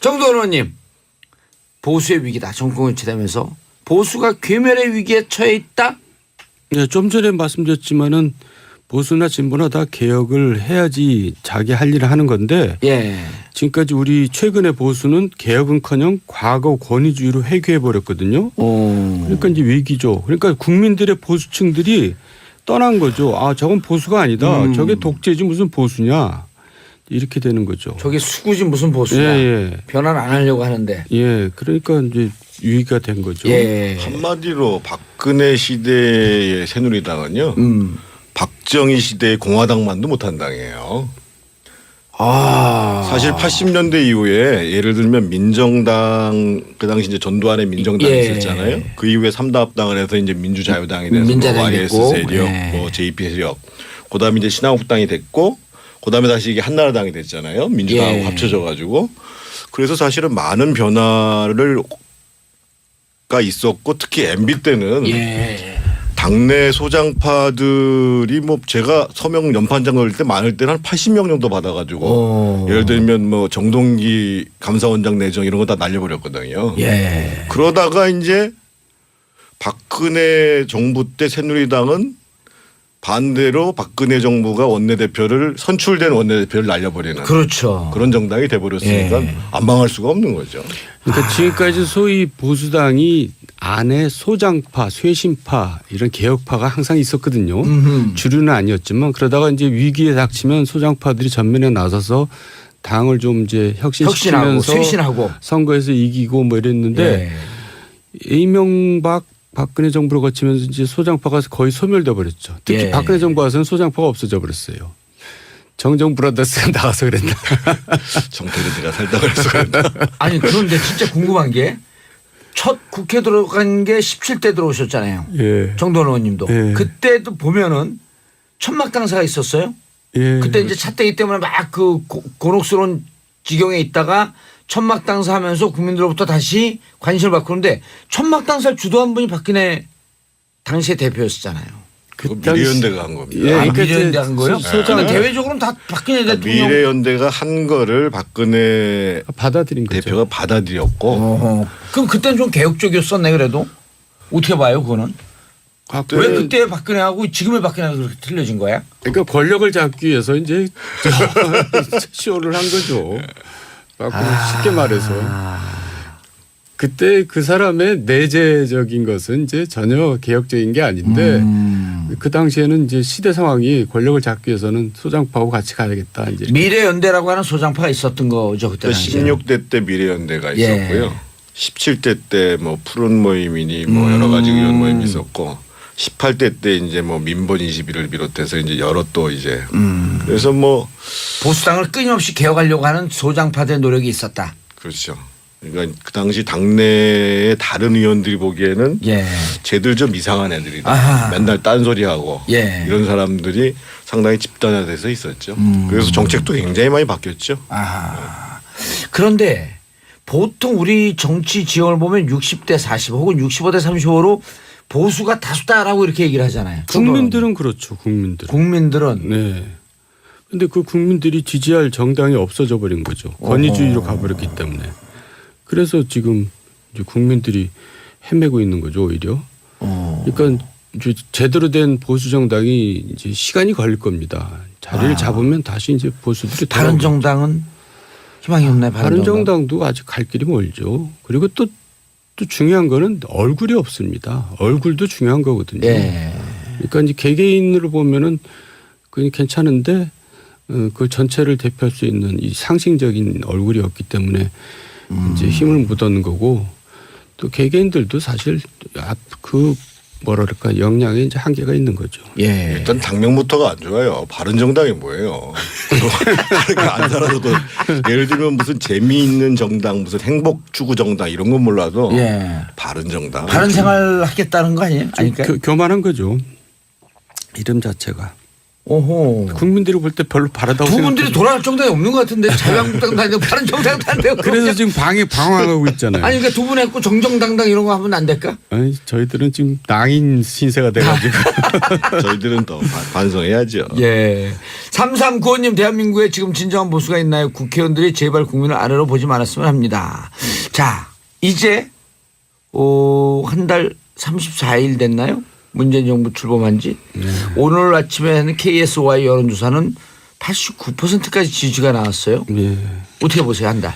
정도원 의원님, 보수의 위기다. 정권 교체되면서 보수가 괴멸의 위기에 처해 있다. 네, 좀 전에 말씀드렸지만은 보수나 진보나 다 개혁을 해야지 자기 할 일을 하는 건데 예. 지금까지 우리 최근의 보수는 개혁은커녕 과거 권위주의로 회귀해 버렸거든요. 그러니까 이제 위기죠. 그러니까 국민들의 보수층들이 떠난 거죠. 아, 저건 보수가 아니다. 저게 독재지 무슨 보수냐. 이렇게 되는 거죠. 저게 수구지 무슨 보수냐. 예. 변화를 안 하려고 하는데. 예. 그러니까 이제 위기가 된 거죠. 예. 한마디로 박근혜 시대의 새누리당은요. 박정희 시대의 공화당만도 못한 당이에요. 아. 사실 80년대 이후에 예를 들면 민정당 그 당시 이제 전두환의 민정당이 예. 있었잖아요. 그 이후에 3다 합당을 해서 이제 민주자유당이 돼서 민자당이 YS 됐고. 세력, 예. 뭐 JP 세력, 그다음에 이제 신한국당이 됐고, 그다음에 다시 이게 한나라당이 됐잖아요. 민주당하고 예. 합쳐져 가지고. 그래서 사실은 많은 변화를 가 있었고 특히 MB 때는 예. 당내 소장파들이 뭐 제가 서명 연판장 넣을 때 많을 때는 한 80명 정도 받아가지고 예를 들면 뭐 정동기 감사원장 내정 이런 거 다 날려버렸거든요. 예. 그러다가 이제 박근혜 정부 때 새누리당은 반대로 박근혜 정부가 원내대표를 선출된 원내대표를 날려버리는 그렇죠. 그런 정당이 돼버렸으니까 예. 안 망할 수가 없는 거죠. 그러니까 지금까지 소위 보수당이 안에 소장파, 쇄신파 이런 개혁파가 항상 있었거든요. 주류는 아니었지만 그러다가 이제 위기에 닥치면 소장파들이 전면에 나서서 당을 좀 이제 혁신시키면서 쇄신하고 선거에서 이기고 뭐 이랬는데 이명박 박근혜 정부를 거치면서 이제 소장파가 거의 소멸돼 버렸죠. 특히 예. 박근혜 정부 와서는 소장파가 없어져 버렸어요. 정정 브라더스가 나가서 그랬나. 정태래가 살다 그래서 그랬나. 아니 그런데 진짜 궁금한 게 첫 국회 들어간 게 17대 들어오셨잖아요. 예. 정도원 의원님도. 예. 그때도 보면은 천막 당사가 있었어요. 예. 그때 이제 차떼기 때문에 막 그 곤혹스러운 지경에 있다가 천막 당사하면서 국민들로부터 다시 관심을 받고 그런데 천막 당사를 주도한 분이 박근혜 당시의 대표였었잖아요. 그 미래연대가 한 겁니다. 예, 그러니까 미래연대 한 거요? 소장 근데 대외적으로는 다 박근혜 대통령. 미래연대가 한 거를 박근혜 받아들인 거죠. 대표가 받아들였고 그럼 그때는 좀 개혁적이었었네 그래도. 어떻게 봐요 그거는? 왜 그때 박근혜하고 지금의 박근혜가 그렇게 틀려진 거야? 그러니까 권력을 잡기 위해서 이제 쇼를 한 거죠. 쉽게 말해서. 그때 그 사람의 내재적인 것은 이제 전혀 개혁적인 게 아닌데 그 당시에는 이제 시대 상황이 권력을 잡기 위해서는 소장파하고 같이 가야겠다. 이제 미래연대라고 하는 소장파가 있었던 거죠 그때 당시에. 16대 때 미래연대가 예. 있었고요. 17대 때 뭐 푸른 모임이니 뭐 여러 가지 의원 모임이 있었고 18대 때 이제 뭐 민번 21을 비롯해서 이제 여러 또 이제 그래서 뭐 보수당을 끊임없이 개혁하려고 하는 소장파들의 노력이 있었다. 그렇죠. 그러니까 그 당시 당내의 다른 의원들이 보기에는 예. 쟤들 좀 이상한 애들이다. 아하. 맨날 딴소리하고 예. 이런 사람들이 상당히 집단화돼서 있었죠. 그래서 정책도 굉장히 많이 바뀌었죠. 아. 그런데 보통 우리 정치 지형을 보면 60대 40 혹은 65대 35로 보수가 다수다라고 이렇게 얘기를 하잖아요. 국민들은 그렇죠. 국민들은. 네. 근데 그 국민들이 지지할 정당이 없어져 버린 거죠. 권위주의로 가버렸기 때문에. 그래서 지금 이제 국민들이 헤매고 있는 거죠, 오히려. 그러니까 이제 제대로 된 보수 정당이 이제 시간이 걸릴 겁니다. 자리를 잡으면 다시 이제 보수들이 다른 정당은 희망이 없나요? 다른 정당도 아직 갈 길이 멀죠. 그리고 또 중요한 거는 얼굴이 없습니다. 얼굴도 중요한 거거든요. 예. 그러니까 이제 개개인으로 보면은 그게 괜찮은데 그 전체를 대표할 수 있는 이 상징적인 얼굴이 없기 때문에 이제 힘을 못 얻는 거고 또 개개인들도 사실 그 뭐랄까 역량에 이제 한계가 있는 거죠. 예. 일단 당명부터가 안 좋아요. 바른정당이 뭐예요? 그러니까 안 살아도 예를 들면 무슨 재미있는 정당, 무슨 행복 추구 정당 이런 건 몰라도 예. 바른정당. 바른 생활 하겠다는 거 아니에요? 아니까 교만한 거죠. 이름 자체가. 오호. 국민들이 볼 때 별로 바라다고 두 분들이 생각해요. 돌아갈 정당이 없는 것 같은데 자유한국당 다니고 다른 정당도 안 되고. 그래서 지금 방황하고 있잖아요. 아니 그러니까 두 분 했고 정정당당 이런 거 하면 안 될까? 아니, 저희들은 지금 낭인 신세가 돼가지고. 저희들은 더 반성해야죠. 예. 3395님 대한민국에 지금 진정한 보수가 있나요? 국회의원들이 제발 국민을 아래로 보지 말았으면 합니다. 자 이제 한 달 34일 됐나요? 문재인 정부 출범한 지. 오늘 아침에 하는 KSY 여론조사는 89%까지 지지가 나왔어요. 예. 어떻게 보세요 한 달?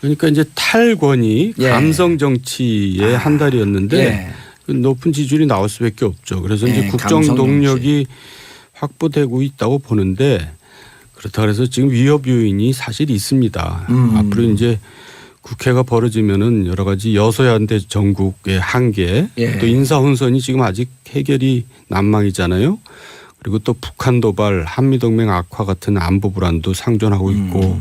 그러니까 이제 탈권이 예. 감성 정치의 한 달이었는데 예. 그 높은 지지율이 나올 수밖에 없죠. 그래서 예, 이제 국정 감성 동력이 확보되고 있다고 보는데 그렇다 그래서 지금 위협 요인이 사실 있습니다. 앞으로 이제 국회가 벌어지면은 여러 가지 여소야대 전국의 한계 예. 또 인사 혼선이 지금 아직 해결이 난망이잖아요. 그리고 또 북한 도발, 한미동맹 악화 같은 안보 불안도 상존하고 있고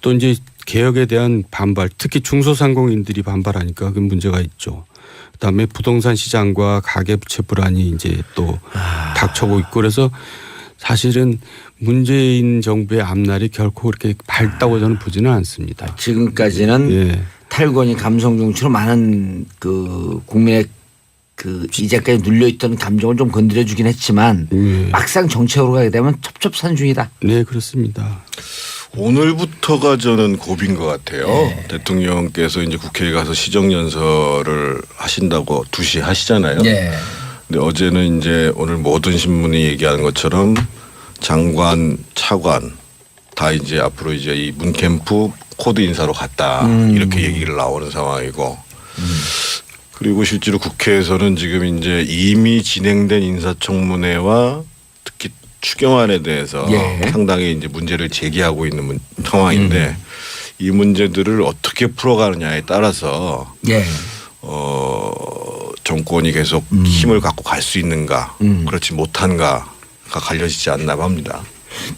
또 이제 개혁에 대한 반발, 특히 중소상공인들이 반발하니까 그 문제가 있죠. 그다음에 부동산 시장과 가계부채 불안이 이제 또 닥쳐오고 있고 그래서 사실은 문재인 정부의 앞날이 결코 그렇게 밝다고 저는 보지는 않습니다. 지금까지는 예. 탈권이 감성 정치로 많은 그 국민의 그 이제까지 눌려있던 감정을 좀 건드려주긴 했지만 예. 막상 정책으로 가게 되면 첩첩산중이다. 네, 그렇습니다. 오늘부터가 저는 고비인 것 같아요. 대통령께서 이제 국회에 가서 시정연설을 하신다고 2시에 하시잖아요. 예. 근데 어제는 이제 오늘 모든 신문이 얘기하는 것처럼 장관, 차관 다 이제 앞으로 이제 이 문캠프 코드 인사로 갔다 이렇게 얘기를 나오는 상황이고 그리고 실제로 국회에서는 지금 이제 이미 진행된 인사청문회와 특히 추경안에 대해서 예. 상당히 이제 문제를 제기하고 있는 상황인데 이 문제들을 어떻게 풀어가느냐에 따라서 예. 정권이 계속 힘을 갖고 갈 수 있는가 그렇지 못한가가 갈려지지 않나 합니다.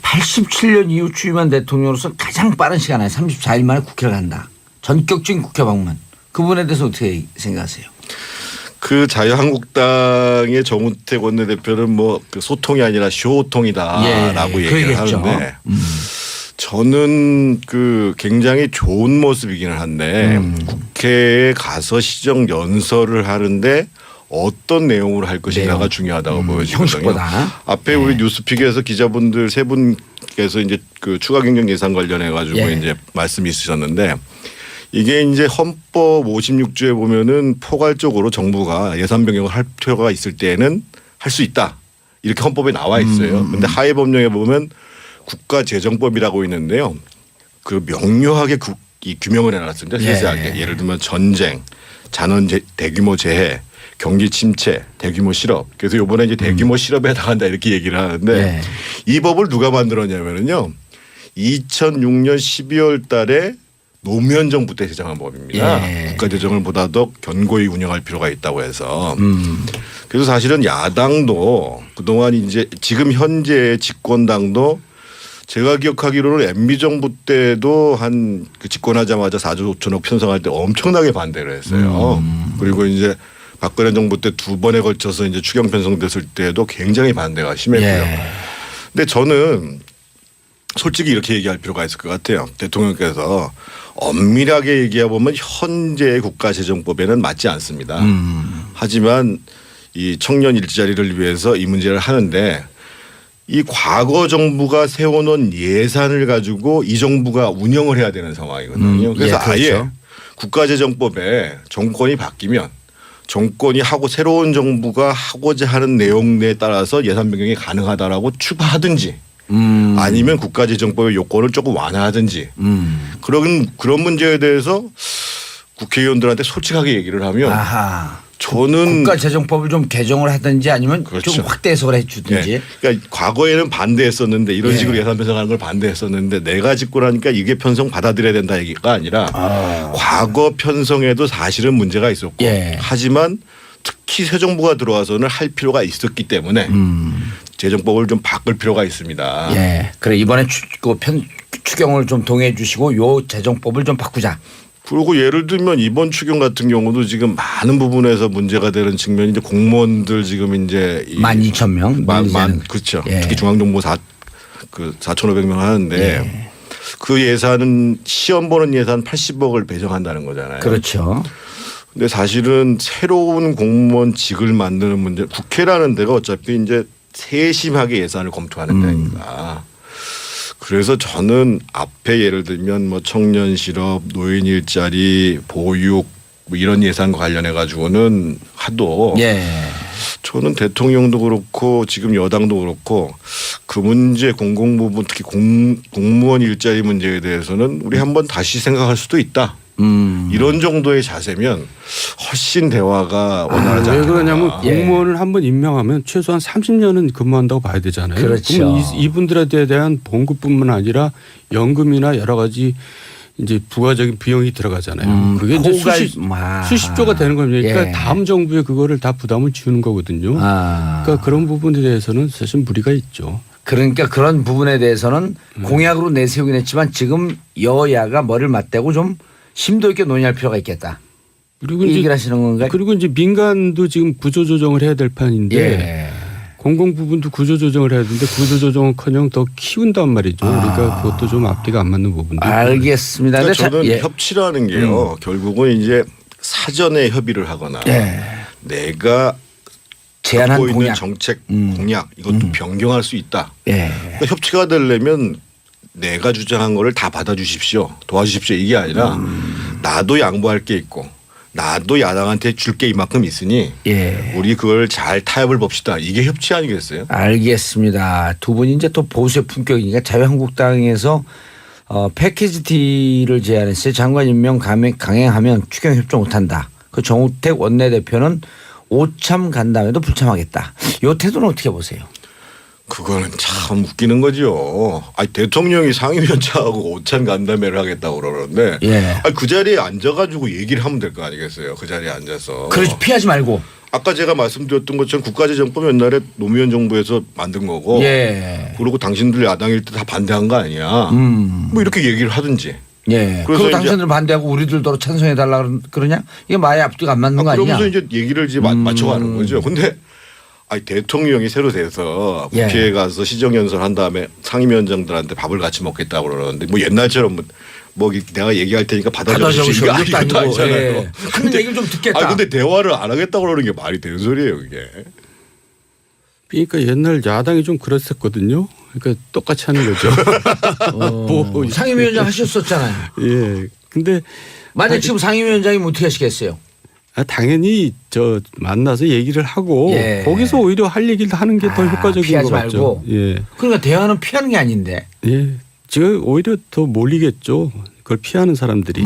87년 이후 취임한 대통령으로서 가장 빠른 시간 안에 34일 만에 국회를 간다. 전격적인 국회 방문. 그 부분에 대해서 어떻게 생각하세요? 그 자유한국당의 정우택 원내대표는 뭐 그 소통이 아니라 쇼통이다라고 예, 얘기를 그러겠죠. 하는데 저는 그 굉장히 좋은 모습이기는 한데 국회에 가서 시정 연설을 하는데 어떤 내용으로 할 것인가가 내용. 중요하다고 보여지거든요. 형식보다. 앞에 우리 뉴스픽에서 기자분들 세 분께서 이제 그 추가 경정 예산 관련해 가지고 예. 이제 말씀이 있으셨는데 이게 이제 헌법 56조에 보면은 포괄적으로 정부가 예산 변경을 할 필요가 있을 때에는 할 수 있다. 이렇게 헌법에 나와 있어요. 그런데 하위 법령에 보면 국가재정법이라고 있는데요. 그 명료하게 이 규명을 해놨습니다. 세세하게. 예를 들면 전쟁, 잔원 대규모 재해, 경기 침체, 대규모 실업. 그래서 이번에 이제 대규모 실업에 해당한다 이렇게 얘기를 하는데 네. 이 법을 누가 만들었냐면요. 2006년 12월 달에 노무현 정부 때 제정한 법입니다. 예. 국가재정을 보다 더 견고히 운영할 필요가 있다고 해서 그래서 사실은 야당도 그동안 이제 지금 현재 집권당도 제가 기억하기로는 MB 정부 때도 한 그 집권하자마자 4조 5천억 편성할 때 엄청나게 반대를 했어요. 그리고 이제 박근혜 정부 때 2번에 걸쳐서 이제 추경 편성됐을 때도 굉장히 반대가 심했고요. 예. 근데 저는 솔직히 이렇게 얘기할 필요가 있을 것 같아요. 대통령께서 엄밀하게 얘기해 보면 현재의 국가재정법에는 맞지 않습니다. 하지만 이 청년 일자리를 위해서 이 문제를 하는데 이 과거 정부가 세워놓은 예산을 가지고 이 정부가 운영을 해야 되는 상황이거든요. 그래서 예, 그렇죠. 아예 국가재정법에 정권이 바뀌면 정권이 하고 새로운 정부가 하고자 하는 내용에 따라서 예산 변경이 가능하다라고 추가하든지 아니면 국가재정법의 요건을 조금 완화하든지 그런 문제에 대해서 국회의원들한테 솔직하게 얘기를 하면 아하. 저는 국가재정법을 좀 개정을 하든지 아니면 그렇죠. 좀 확대 해석을 해주든지. 예. 그러니까 과거에는 반대했었는데 이런 예. 식으로 예산 편성하는 걸 반대했었는데 내가 집권하니까 이게 편성 받아들여야 된다 얘기가 아니라 과거 편성에도 사실은 문제가 있었고 예. 하지만 특히 새 정부가 들어와서는 할 필요가 있었기 때문에 재정법을 좀 바꿀 필요가 있습니다. 예. 그래 이번에 추경을 좀 동의해 주시고 요 재정법을 좀 바꾸자. 그리고 예를 들면 이번 추경 같은 경우도 지금 많은 부분에서 문제가 되는 측면이 이제 공무원들 지금 이제 12,000명. 그렇죠. 예. 특히 중앙정보 4,500명 하는데 예. 그 예산은 시험 보는 예산 80억을 배정한다는 거잖아요. 그렇죠. 근데 사실은 새로운 공무원직을 만드는 문제, 국회라는 데가 어차피 이제 세심하게 예산을 검토하는 데니까. 그래서 저는 앞에 예를 들면 뭐 청년 실업, 노인 일자리, 보육 뭐 이런 예산과 관련해 가지고는 하도 예. 저는 대통령도 그렇고 지금 여당도 그렇고 그 문제 공공부문 특히 공무원 일자리 문제에 대해서는 우리 한번 다시 생각할 수도 있다. 이런 정도의 자세면 훨씬 대화가 원활하지 않을까. 왜 그러냐면 공무원을 한번 임명하면 최소한 30년은 근무한다고 봐야 되잖아요. 그렇죠. 그럼 이분들에 대한 봉급뿐만 아니라 연금이나 여러 가지 이제 부가적인 비용이 들어가잖아요. 그게 이제 수십조가 되는 겁니다. 그러니까 예. 다음 정부에 그거를 다 부담을 지우는 거거든요. 그러니까 그런 부분에 대해서는 사실 무리가 있죠. 그러니까 그런 부분에 대해서는 공약으로 내세우긴 했지만 지금 여야가 머리를 맞대고 좀 심도 있게 논의할 필요가 있겠다. 그리고 이 이제 얘기를 하시는 건가요? 그리고 이제 민간도 지금 구조조정을 해야 될 판인데 예. 공공 부분도 구조조정을 해야 되는데 구조조정은커녕 더 키운단 말이죠. 그러니까 그것도 좀 앞뒤가 안 맞는 부분도. 알겠습니다. 그러니까 저는 예. 협치라는 게요. 결국은 이제 사전에 협의를 하거나 예. 내가 제안한 갖고 있는 공약. 정책 공약 이것도 변경할 수 있다. 예. 그러니까 협치가 되려면 내가 주장한 거를 다 받아주십시오. 도와주십시오. 이게 아니라 나도 양보할 게 있고 나도 야당한테 줄 게 이만큼 있으니 예. 우리 그걸 잘 타협을 봅시다. 이게 협치 아니겠어요? 알겠습니다. 두 분이 이제 또 보수의 품격이니까 자유한국당에서 패키지 D를 제안했어요. 장관 임명 강행하면 추경 협조 못한다. 그 정우택 원내대표는 오참 간담회도 불참하겠다. 이 태도는 어떻게 보세요? 그거는 참 웃기는 거죠. 아니 대통령이 상임위원장하고 오찬 간담회를 하겠다고 그러는데 예. 아니, 그 자리에 앉아가지고 얘기를 하면 될 거 아니겠어요. 그 자리에 앉아서. 그렇지 피하지 말고. 아까 제가 말씀드렸던 것처럼 국가재정법 옛날에 노무현 정부에서 만든 거고 예. 그리고 당신들 야당일 때 다 반대한 거 아니야. 뭐 이렇게 얘기를 하든지. 예. 그래서 그리고 당신들 반대하고 우리들도 찬성해달라 그러냐? 이게 마의 앞뒤가 안 맞는 거 아니냐? 그러면서 이제 얘기를 이제 맞춰가는 거죠. 근데 아니 대통령이 새로 돼서 국회에 예. 가서 시정연설 한 다음에 상임위원장들한테 밥을 같이 먹겠다고 그러는데 뭐 옛날처럼 뭐 내가 얘기할 테니까 받아주십시오. 이것도 아니잖아요. 예. 하는 얘기를 좀 듣겠다. 아 근데 대화를 안 하겠다고 그러는 게 말이 되는 소리예요, 이게. 그러니까 옛날 야당이 좀 그랬었거든요. 그러니까 똑같이 하는 거죠. 뭐 상임위원장 하셨었잖아요. 예. 근데 만약 지금 상임위원장이면 어떻게 하시겠어요? 당연히 저 만나서 얘기를 하고 예. 거기서 오히려 할 얘기를 하는 게 더 효과적인 피하지 것 같죠. 말고. 예. 그러니까 대화는 피하는 게 아닌데. 예. 지금 오히려 더 몰리겠죠. 그걸 피하는 사람들이.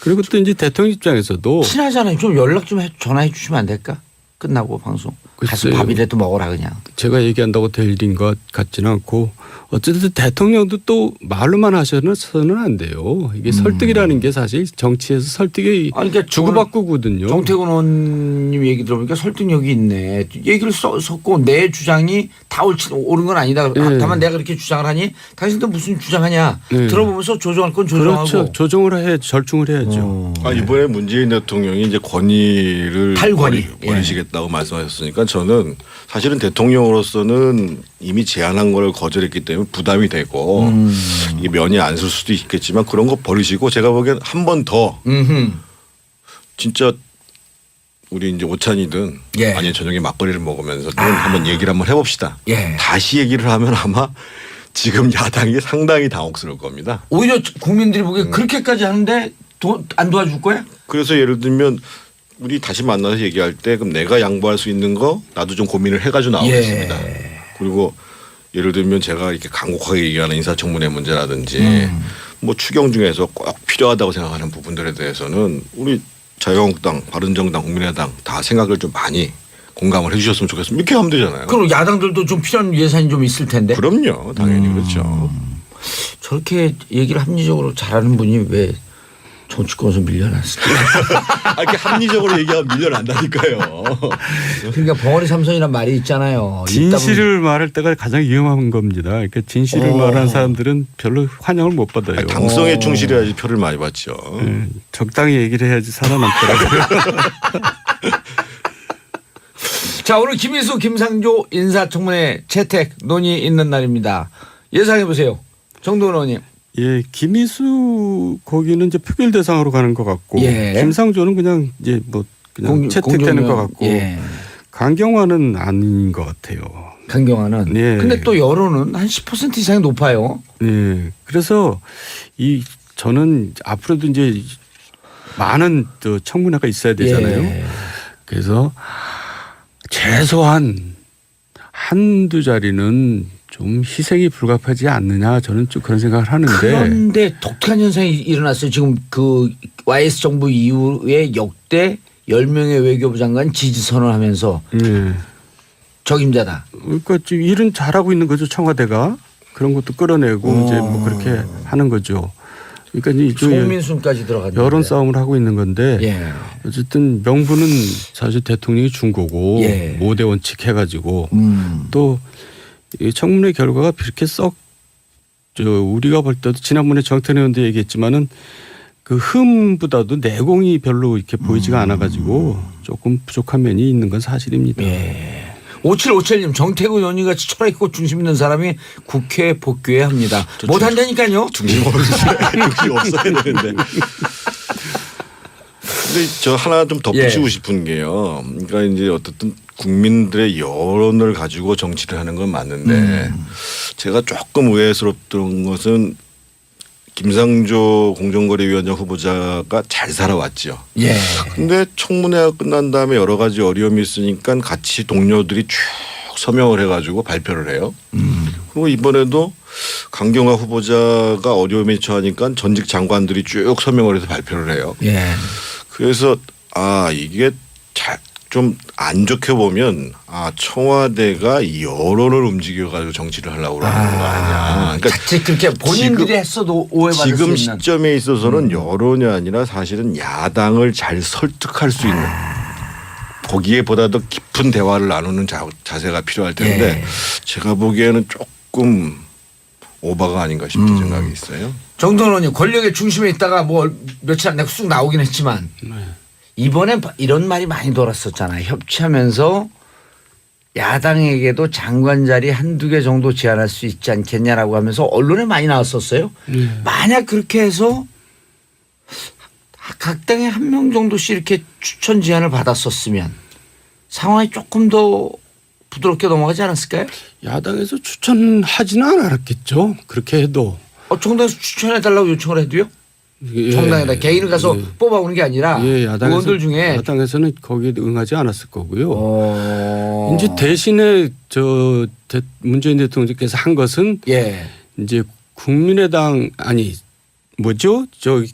그리고 또 이제 대통령 입장에서도 친하잖아요. 좀 연락 좀 전화해 주시면 안 될까? 끝나고 방송. 가서 글쎄요. 밥이라도 먹어라 그냥. 제가 얘기한다고 될 일인 것 같지는 않고 어쨌든 대통령도 또 말로만 하셔서는 안 돼요. 이게 설득이라는 게 사실 정치에서 설득이 그러니까 주고받고거든요. 정태근 의원님 얘기 들어보니까 설득력이 있네. 얘기를 섞고 내 주장이 다 옳은 건 아니다. 네. 다만 내가 그렇게 주장을 하니 당신도 무슨 주장하냐. 네. 들어보면서 조정할 건 조정하고. 그렇죠. 조정을 해 절충을 해야죠. 이번에 문재인 대통령이 이제 권위를 탈권위. 버리시겠다고 말씀하셨으니까 저는 사실은 대통령으로서는 이미 제안한 걸 거절했기 때문에 부담이 되고 이게 면이 안 쓸 수도 있겠지만 그런 거 버리시고 제가 보기엔 한 번 더 진짜 우리 이제 오찬이든 예. 아니면 저녁에 막걸리를 먹으면서 한번 얘기를 한번 해봅시다. 예. 다시 얘기를 하면 아마 지금 야당이 상당히 당혹스러울 겁니다. 오히려 국민들이 보기에 그렇게까지 하는데 안 도와줄 거야? 그래서 예를 들면 우리 다시 만나서 얘기할 때 그럼 내가 양보할 수 있는 거 나도 좀 고민을 해가지고 나오겠습니다. 그리고 예를 들면 제가 이렇게 간곡하게 얘기하는 인사청문회 문제라든지 뭐 추경 중에서 꼭 필요하다고 생각하는 부분들에 대해서는 우리 자유한국당, 바른정당, 국민의당 다 생각을 좀 많이 공감을 해 주셨으면 좋겠습니다. 이렇게 하면 되잖아요. 그럼 야당들도 좀 필요한 예산이 좀 있을 텐데. 그럼요. 당연히 그렇죠. 저렇게 얘기를 합리적으로 잘하는 분이 왜 정치권에서 밀려났어. 이렇게 합리적으로 얘기하면 밀려난다니까요. 그러니까 벙어리 삼선이란 말이 있잖아요. 진실을 말할 때가 가장 위험한 겁니다. 그러니까 진실을 말하는 사람들은 별로 환영을 못 받아요. 당성에 충실해야지 표를 많이 받죠. 적당히 얘기를 해야지 살아남더라고요. 자, 오늘 김인수 김상조 인사청문회 채택 논의 있는 날입니다. 예상해 보세요. 정도원 의원님. 예, 김희수 거기는 이제 표결 대상으로 가는 것 같고, 예. 김상조는 그냥 이제 뭐 그냥 채택되는 것 같고, 예. 강경화는 아닌 것 같아요. 강경화는. 예. 근데 또 여론은 한 10% 이상이 높아요. 예. 그래서 저는 앞으로도 이제 많은 또 청문회가 있어야 되잖아요. 예. 그래서 최소한 한두 자리는 좀 희생이 불가피하지 않느냐, 저는 좀 그런 생각을 하는데. 그런데 독특한 현상이 일어났어요. 지금 그 YS 정부 이후에 역대 10명의 외교부 장관 지지 선언하면서 예. 적임자다. 그러니까 지금 일은 잘하고 있는 거죠, 청와대가. 그런 것도 끌어내고 이제 뭐 그렇게 하는 거죠. 그러니까 이제 송민순까지 들어갔는데. 여론 싸움을 하고 있는 건데 예. 어쨌든 명분은 사실 대통령이 준 거고 예. 5대 원칙 해가지고 또 이 청문회 결과가 그렇게 우리가 볼 때도 지난번에 정태근 의원도 얘기했지만은 그 흠보다도 내공이 별로 이렇게 보이지가 않아가지고 조금 부족한 면이 있는 건 사실입니다. 예. 5757님 정태근 의원이 같이 철학 있고 중심 있는 사람이 국회에 복귀해야 합니다. 못한다니까요. 중심 없어야 되는데. 근데 저 하나 좀 덧붙이고 예. 싶은 게요. 그러니까 이제 어쨌든 국민들의 여론을 가지고 정치를 하는 건 맞는데 제가 조금 의외스럽던 것은 김상조 공정거래위원장 후보자가 잘 살아왔죠. 예. 근데 청문회가 끝난 다음에 여러 가지 어려움이 있으니까 같이 동료들이 쭉 서명을 해가지고 발표를 해요. 그리고 이번에도 강경화 후보자가 어려움에 처하니까 전직 장관들이 쭉 서명을 해서 발표를 해요. 예. 그래서 이게 좀 안 좋게 보면 청와대가 여론을 움직여가지고 정치를 하려고 하는 거 아니냐. 그러니까 자칫 그렇게 본인들이 했어도 오해받을 지금 수 있는. 시점에 있어서는 여론이 아니라 사실은 야당을 잘 설득할 수 있는 거기에 보다 더 깊은 대화를 나누는 자세가 필요할 텐데 예. 제가 보기에는 조금 오바가 아닌가 싶은 생각이 있어요. 정도원 의원님 권력의 중심에 있다가 뭐 며칠 안 되고 쑥 나오긴 했지만 이번에 이런 말이 많이 돌았었잖아요. 협치하면서 야당에게도 장관 자리 한두 개 정도 제안할 수 있지 않겠냐라고 하면서 언론에 많이 나왔었어요. 만약 그렇게 해서 각 당에 한 명 정도씩 이렇게 추천 제안을 받았었으면 상황이 조금 더 부드럽게 넘어가지 않았을까요? 야당에서 추천하지는 않았겠죠. 그렇게 해도. 정당에서 추천해달라고 요청을 해도요? 예. 정당에다 개인을 가서 예. 뽑아오는 게 아니라 예, 의원들 중에 야당에서는 거기에 응하지 않았을 거고요. 이제 대신에 문재인 대통령께서 한 것은 예. 이제 국민의당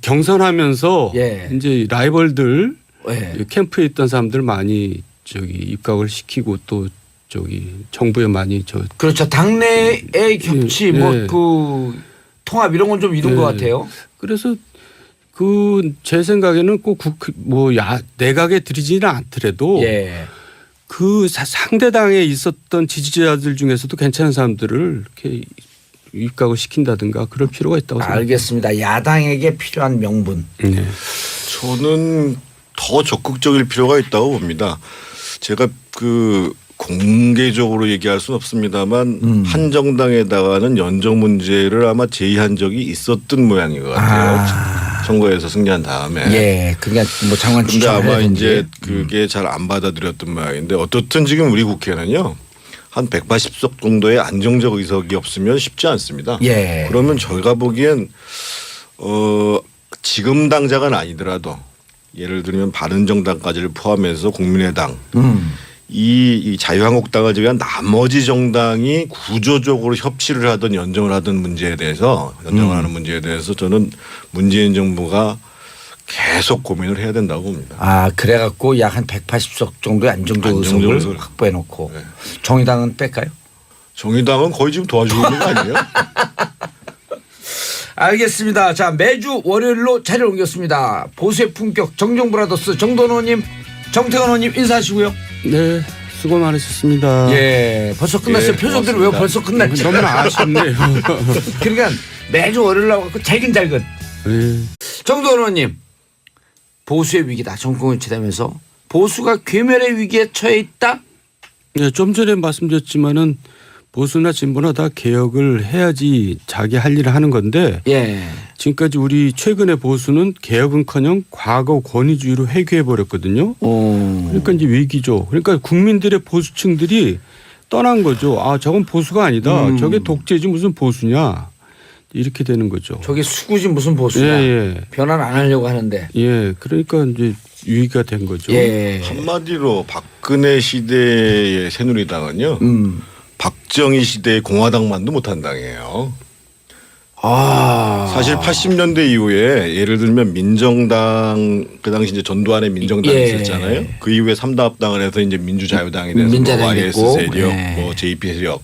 경선하면서 예. 이제 라이벌들 예. 캠프에 있던 사람들 많이 입각을 시키고 또 정부에 많이 그렇죠. 당내의 겹치 예. 그 통합 이런 건 좀 이룬 예. 것 같아요. 그래서 제 생각에는 꼭 내각에 들이지는 않더라도 예. 그 상대당에 있었던 지지자들 중에서도 괜찮은 사람들을 이렇게 입각을 시킨다든가 그럴 필요가 있다고 생각합니다. 알겠습니다. 야당에게 필요한 명분. 네. 저는 더 적극적일 필요가 있다고 봅니다. 제가 공개적으로 얘기할 수는 없습니다만 한 정당에다가는 연정 문제를 아마 제의한 적이 있었던 모양인 것 같아요. 선거에서 승리한 다음에. 예. 그러니까 뭐 장관 그런데 아마 추천을 이제 그게 잘 안 받아들였던 모양인데 어떻든 지금 우리 국회는요. 한 180석 정도의 안정적 의석이 없으면 쉽지 않습니다. 예. 그러면 저희가 보기엔 지금 당장은 아니더라도 예를 들면 바른정당까지를 포함해서 국민의당 이 자유한국당을 제외한 나머지 정당이 구조적으로 협치를 하든 연정을 하든 문제에 대해서 연정을 하는 문제에 대해서 저는 문재인 정부가 계속 고민을 해야 된다고 봅니다. 그래갖고 약 한 180석 정도의 안정적 의석을 확보해 놓고 네. 정의당은 뺄까요? 정의당은 거의 지금 도와주고 있는 거 아니에요? 알겠습니다. 자, 매주 월요일로 자리를 옮겼습니다. 보수의 품격 정정브라더스 정돈호님, 정태건호님 인사하시고요. 네, 수고 많으셨습니다. 예, 벌써 끝났어요. 예, 표정들이 왜 고맙습니다. 벌써 끝났지? 너무나 아쉽네요. 그러니까 매주 월요일 나와서 잘근잘근. 네. 정돈호님, 보수의 위기다. 정권이 치다면서 보수가 괴멸의 위기에 처해 있다. 네, 좀 전에 말씀드렸지만은 보수나 진보나 다 개혁을 해야지 자기 할 일을 하는 건데 예. 지금까지 우리 최근의 보수는 개혁은커녕 과거 권위주의로 회귀해 버렸거든요. 그러니까 이제 위기죠. 그러니까 국민들의 보수층들이 떠난 거죠. 아, 저건 보수가 아니다. 저게 독재지 무슨 보수냐. 이렇게 되는 거죠. 저게 수구지 무슨 보수냐. 예. 변화를 안 하려고 하는데. 예, 그러니까 이제 위기가 된 거죠. 예. 한마디로 박근혜 시대의 새누리당은요. 박정희 시대의 공화당만도 못한 당이에요. 아. 사실 80년대 이후에 예를 들면 민정당 그 당시 이제 전두환의 민정당이 예. 있었잖아요. 그 이후에 3다 합당을 해서 이제 민주자유당이 돼서 민자당이 YS 됐고. 세력, 예. 뭐 JP 세력,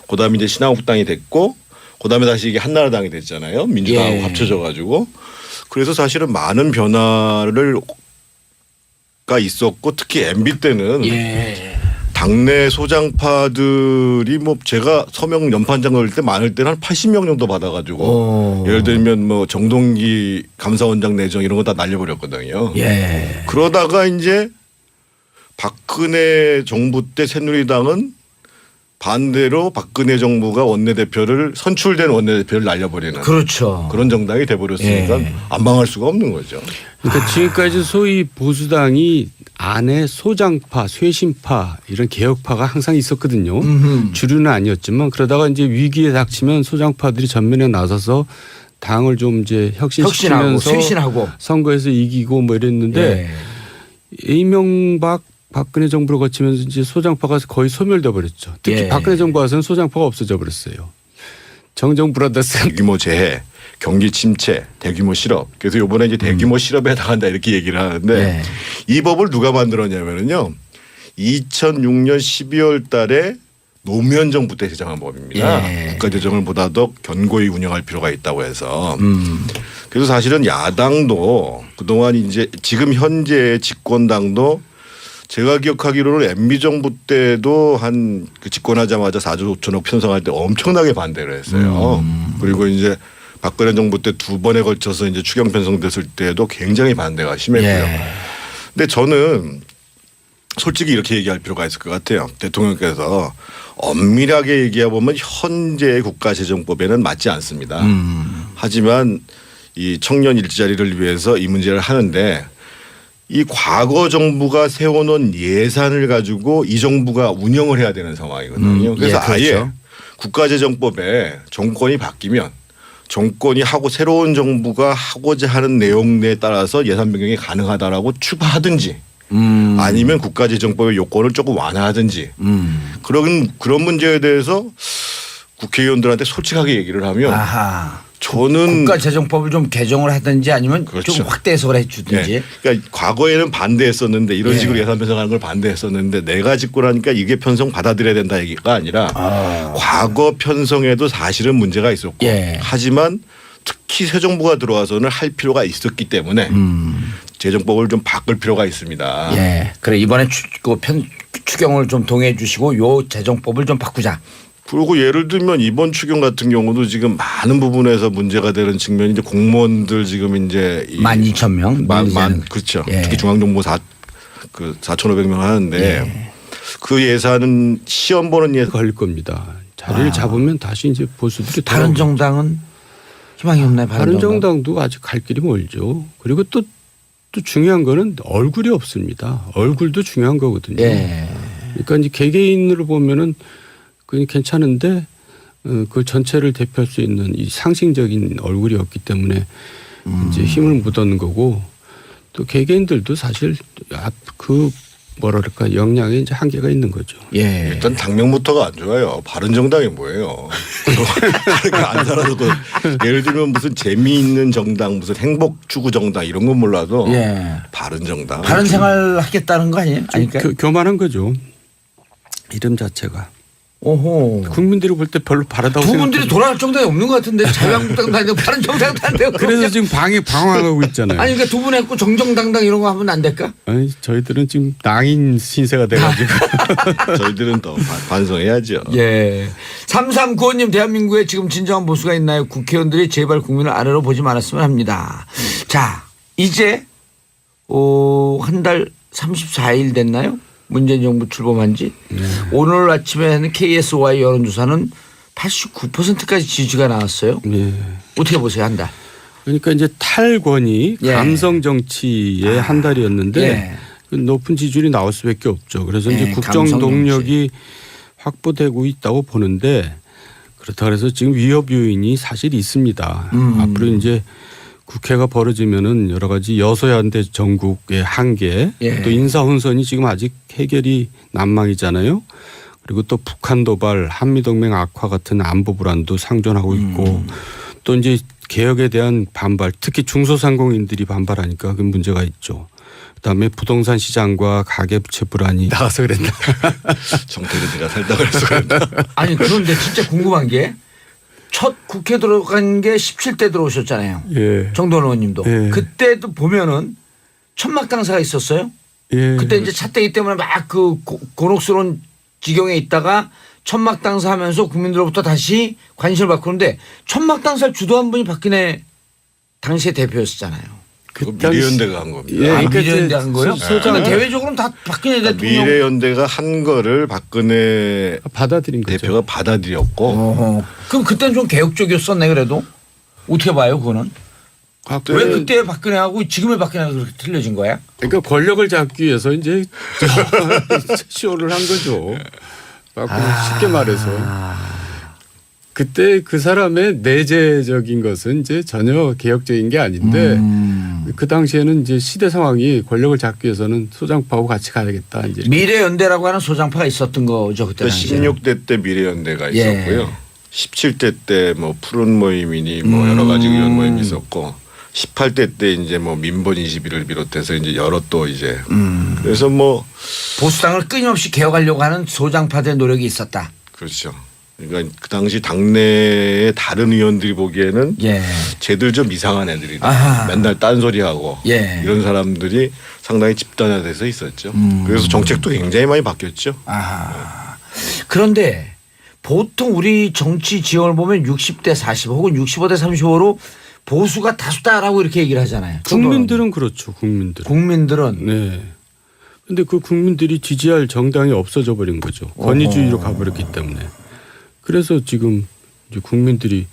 그다음에 이제 신한국당이 됐고, 그다음에 다시 이게 한나라당이 됐잖아요. 민주당하고 예. 합쳐져 가지고. 그래서 사실은 많은 변화를 가 있었고 특히 MB 때는 예. 당내 소장파들이 뭐 제가 서명 연판장 넣을 때 많을 때는 한 80명 정도 받아가지고 예를 들면 뭐 정동기 감사원장 내정 이런 거 다 날려버렸거든요. 예. 그러다가 이제 박근혜 정부 때 새누리당은 반대로 박근혜 정부가 원내대표를 선출된 원내대표를 날려버리는 그렇죠. 그런 정당이 돼버렸으니까 예. 안 망할 수가 없는 거죠. 그러니까 지금까지 소위 보수당이 안에 소장파, 쇄신파 이런 개혁파가 항상 있었거든요. 주류는 아니었지만 그러다가 이제 위기에 닥치면 소장파들이 전면에 나서서 당을 좀 이제 혁신하고 혁신시키면서 쇄신하고. 선거에서 이기고 뭐 이랬는데 이명박 박근혜 정부를 거치면서 이제 소장파가 거의 소멸돼 버렸죠. 특히 예. 박근혜 정부 와서는 소장파가 없어져 버렸어요. 정정 브라더스 대규모 재해, 경기 침체, 대규모 실업. 그래서 이번에 이제 대규모 실업에 해당한다 이렇게 얘기를 하는데 네. 이 법을 누가 만들었냐면요. 2006년 12월 달에 노무현 정부 때 제정한 법입니다. 예. 국가재정을 보다 더 견고히 운영할 필요가 있다고 해서. 그래서 사실은 야당도 그동안 이제 지금 현재 집권당도 제가 기억하기로는 MB 정부 때도 한 그 집권하자마자 4조 5천억 편성할 때 엄청나게 반대를 했어요. 그리고 이제 박근혜 정부 때 두 번에 걸쳐서 이제 추경 편성됐을 때도 굉장히 반대가 심했고요. 예. 근데 저는 솔직히 이렇게 얘기할 필요가 있을 것 같아요. 대통령께서 엄밀하게 얘기해 보면 현재의 국가재정법에는 맞지 않습니다. 하지만 이 청년 일자리를 위해서 이 문제를 하는데 이 과거 정부가 세워놓은 예산을 가지고 이 정부가 운영을 해야 되는 상황이거든요. 그래서 예, 그렇죠. 아예 국가재정법에 정권이 바뀌면 정권이 하고 새로운 정부가 하고자 하는 내용에 따라서 예산 변경이 가능하다라고 추가하든지 아니면 국가재정법의 요건을 조금 완화하든지 그런 문제에 대해서 국회의원들한테 솔직하게 얘기를 하면 아하. 저는 국가재정법을 좀 개정을 하든지 아니면 그렇죠. 좀 확대 해석을 해주든지. 네. 그러니까 과거에는 반대했었는데 이런 예. 식으로 예산 편성하는 걸 반대했었는데 내가 집권하니까 이게 편성 받아들여야 된다 얘기가 아니라 과거 편성에도 사실은 문제가 있었고 예. 하지만 특히 새 정부가 들어와서는 할 필요가 있었기 때문에 재정법을 좀 바꿀 필요가 있습니다. 예. 그래 이번에 추경을 좀 동의해 주시고 요 재정법을 좀 바꾸자. 그리고 예를 들면 이번 추경 같은 경우도 지금 많은 부분에서 문제가 되는 측면이 이제 공무원들 지금 이제 12,000명. 그렇죠. 예. 특히 중앙정보 4,500명 하는데 예. 그 예산은 시험 보는 예산 걸릴 겁니다. 자리를 잡으면 다시 이제 보수들이 다른 돌아오고. 정당은 희망이 없나요? 다른 정당도 아직 갈 길이 멀죠. 그리고 또 중요한 거는 얼굴이 없습니다. 얼굴도 중요한 거거든요. 예. 그러니까 이제 개개인으로 보면은 그게 괜찮은데 그 전체를 대표할 수 있는 이 상징적인 얼굴이 없기 때문에 이제 힘을 못 얻는 거고 또 개개인들도 사실 그 뭐랄까 역량에 이제 한계가 있는 거죠. 예. 일단 당명부터가 안 좋아요. 바른정당이 뭐예요? 안 살아도 예를 들면 무슨 재미있는 정당 무슨 행복 추구 정당 이런 건 몰라도 예. 바른정당. 바른 생활 하겠다는 거 아니에요? 아니까 교만한 거죠. 이름 자체가. 오호. 국민들이 볼 때 별로 바라다고 두 생각해요. 분들이 돌아갈 정당이 없는 것 같은데 자유한국당도 아니고 다른 정당도 안 돼요. 그래서 지금 방황하고 있잖아요. 아니 그러니까 두 분 했고 정정당당 이런 거 하면 안 될까? 아니 저희들은 지금 낭인 신세가 돼가지고 저희들은 또 반성해야죠. 예. 3395님 대한민국에 지금 진정한 보수가 있나요? 국회의원들이 제발 국민을 아래로 보지 말았으면 합니다. 자 이제 한 달 34일 됐나요? 문재인 정부 출범한 지. 오늘 아침에 하는 KSY 여론조사는 89%까지 지지가 나왔어요. 예. 어떻게 보세요 한 달? 그러니까 이제 탈권이 예. 감성 정치의 한 달이었는데 예. 그 높은 지지율이 나올 수밖에 없죠. 그래서 이제 예, 국정 감성 동력이 확보되고 있다고 보는데 그렇다 그래서 지금 위협 요인이 사실 있습니다. 앞으로 이제 국회가 벌어지면은 여러 가지 여소야대 전국의 한계 예. 또 인사 혼선이 지금 아직 해결이 난망이잖아요. 그리고 또 북한 도발, 한미동맹 악화 같은 안보 불안도 상존하고 있고 또 이제 개혁에 대한 반발, 특히 중소상공인들이 반발하니까 그 문제가 있죠. 그다음에 부동산 시장과 가계부채 불안이 나가서 그랬나? 정태근이가 살다 그래서 그런다. 아니 그런데 진짜 궁금한 게 첫 국회 들어간 게 17대 들어오셨잖아요. 예. 정도원 의원님도. 예. 그때도 보면은 천막 당사가 있었어요. 예. 그때 이제 차떼기 때문에 막 그 곤혹스러운 지경에 있다가 천막 당사하면서 국민들로부터 다시 관심을 받고 그런데 천막 당사를 주도한 분이 박근혜 당시의 대표였었잖아요. 그 미래연대가 한 겁니다. 예. 아, 그러니까 미래연대 한 거요? 소장은 대외적으로는 다 박근혜 대통령. 미래연대가 한 거를 박근혜 받아들인 거죠. 대표가 받아들였고 어허. 그럼 그때는 좀 개혁적이었었네 그래도. 어떻게 봐요 그거는? 왜 그때 박근혜하고 지금의 박근혜가 그렇게 틀려진 거야? 그러니까 권력을 잡기 위해서 이제 쇼를 한 거죠. 쉽게 말해서. 그때 그 사람의 내재적인 것은 이제 전혀 개혁적인 게 아닌데 그 당시에는 이제 시대 상황이 권력을 잡기 위해서는 소장파하고 같이 가야겠다. 이제 미래연대라고 하는 소장파가 있었던 거죠 그때. 16대 때 미래연대가 예. 있었고요. 17대 때 뭐 푸른 모임이니 뭐 여러 가지 의원 모임이 있었고 18대 때 이제 뭐 민번 21을 비롯해서 이제 여러 또 이제 그래서 뭐 보수당을 끊임없이 개혁하려고 하는 소장파들의 노력이 있었다. 그렇죠. 그러니까 그 당시 당내의 다른 의원들이 보기에는 예. 쟤들 좀 이상한 애들이다. 아하. 맨날 딴소리하고 예. 이런 사람들이 상당히 집단화돼서 있었죠. 그래서 정책도 굉장히 많이 바뀌었죠. 아. 그런데 보통 우리 정치 지형을 보면 60대 40 혹은 65대 35로 보수가 다수다라고 이렇게 얘기를 하잖아요. 국민들은 그렇죠. 국민들은. 네. 근데 그 국민들이 지지할 정당이 없어져 버린 거죠. 권위주의로 가버렸기 때문에. 그래서 지금 이제 국민들이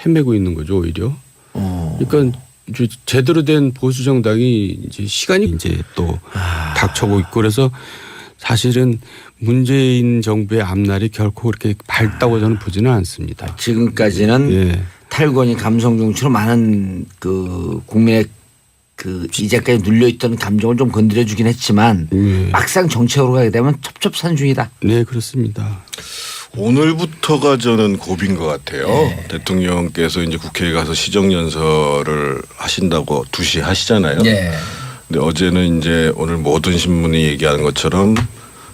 헤매고 있는 거죠, 오히려. 그러니까 이제 제대로 된 보수 정당이 이제 시간이 이제 또 닥쳐오고 있고 그래서 사실은 문재인 정부의 앞날이 결코 그렇게 밝다고 저는 보지는 않습니다. 지금까지는 예. 탈권이 감성 정치로 많은 그 국민의 그 이제까지 눌려있던 감정을 좀 건드려주긴 했지만 막상 정책으로 가게 되면 첩첩산중이다. 네, 그렇습니다. 오늘부터가 저는 고비인 것 같아요. 대통령께서 이제 국회에 가서 시정연설을 하신다고 2시에 하시잖아요. 예. 근데 어제는 이제 오늘 모든 신문이 얘기하는 것처럼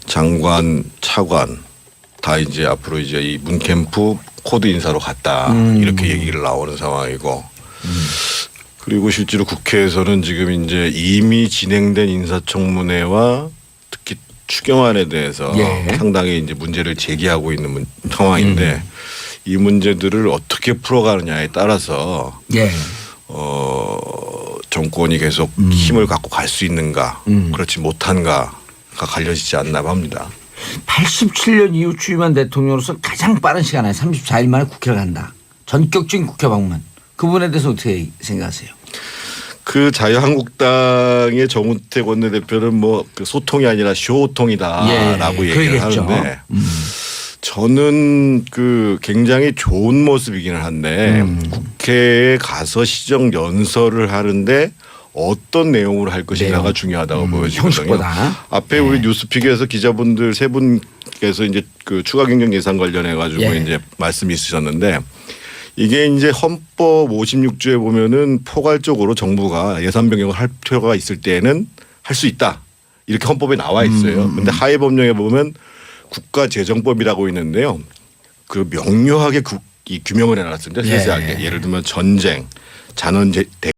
장관, 차관 다 이제 앞으로 이제 이 문캠프 코드 인사로 갔다 이렇게 얘기를 나오는 상황이고 그리고 실제로 국회에서는 지금 이제 이미 진행된 인사청문회와 특히 추경안에 대해서 예. 상당히 이제 문제를 제기하고 있는 상황인데 이 문제들을 어떻게 풀어가느냐에 따라서 예. 정권이 계속 힘을 갖고 갈 수 있는가 그렇지 못한가가 갈려지지 않나 봅니다. 87년 이후 취임한 대통령으로서 가장 빠른 시간 안에 34일 만에 국회를 간다. 전격적인 국회 방문. 그 부분에 대해서 어떻게 생각하세요? 그 자유한국당의 정우택 원내대표는 뭐 그 소통이 아니라 쇼통이다라고 예, 얘기를 그러겠죠. 하는데 저는 그 굉장히 좋은 모습이기는 한데 국회에 가서 시정 연설을 하는데 어떤 내용으로 할 것인가가 내용. 중요하다고 보여지거든요. 형식보다. 앞에 우리 뉴스픽에서 기자분들 세 분께서 이제 그 추가 경정 예산 관련해 가지고 예. 이제 말씀이 있으셨는데 이게 이제 헌법 56조에 보면은 포괄적으로 정부가 예산 변경을 할 필요가 있을 때에는 할 수 있다. 이렇게 헌법에 나와 있어요. 그런데 하위 법령에 보면 국가재정법이라고 있는데요. 그 명료하게 이 규명을 해놨습니다. 세세하게. 예를 들면 전쟁,